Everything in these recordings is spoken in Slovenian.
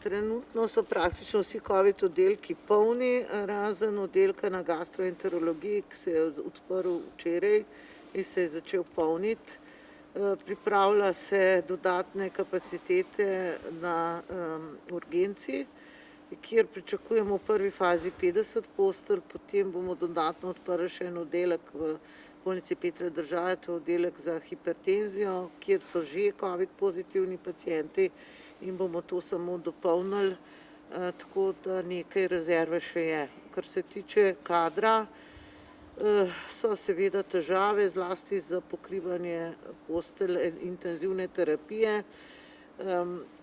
Trenutno so praktično vsi COVID oddelki polni, razen oddelka na gastroenterologiji, ki se je odprl včeraj in se je začel polniti. Pripravlja se dodatne kapacitete na urgenci, kjer pričakujemo v prvi fazi 50 postelj, potem bomo dodatno odprli še en oddelek v bolnici Petra Držaja, to je oddelek za hipertenzijo, kjer so že COVID pozitivni pacienti in bomo to samo dopolnili, tako da nekaj rezerve še je. Kar se tiče kadra, so seveda težave, zlasti za pokrivanje postelj intenzivne terapije.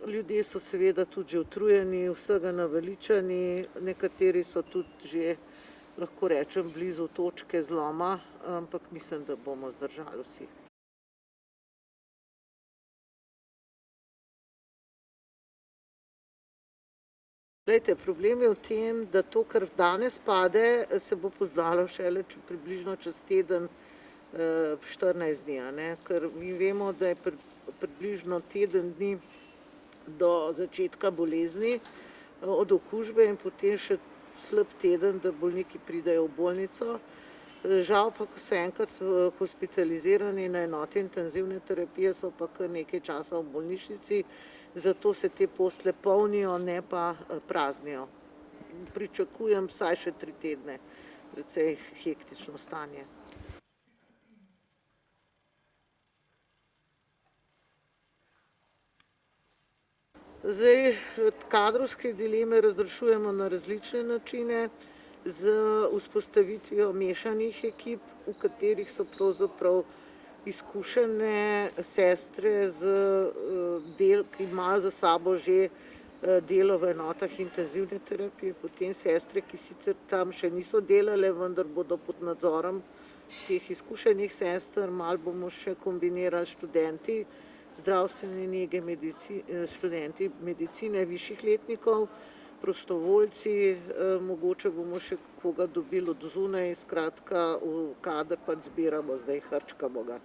Ljudje so seveda tudi že utrujeni, vsega naveličani, nekateri so tudi že, lahko rečem, blizu točke zloma, ampak mislim, da bomo zdržali vsi. Glejte, problem je v tem, da to, kar danes pade, se bo poznalo šele približno čez teden, 14 dni, a ne, ker mi vemo, da je približno teden dni do začetka bolezni, od okužbe in potem še slab teden, da bolniki pridejo v bolnico. Žal pa, ko so enkrat hospitalizirani na enoti intenzivne terapije, so pa kar nekaj časa v bolnišnici, zato se te postelje polnijo, ne pa praznijo. Pričakujem vsaj še 3 tedne, precej hektično stanje. Zdaj, kadrovske dileme razrešujemo na različne načine, z vzpostavitvijo mešanih ekip, v katerih so pravzaprav izkušene sestre ki imajo za sabo že delo v enotah intenzivne terapije, potem sestre, ki sicer tam še niso delale, vendar bodo pod nadzorom teh izkušenih sester, malo bomo še kombinirali študenti zdravstvene nege, študenti medicine višjih letnikov, prostovoljci, mogoče bomo še koga dobili od zunaj, skratka v kader pač zbiramo, zdaj hrčkamo ga.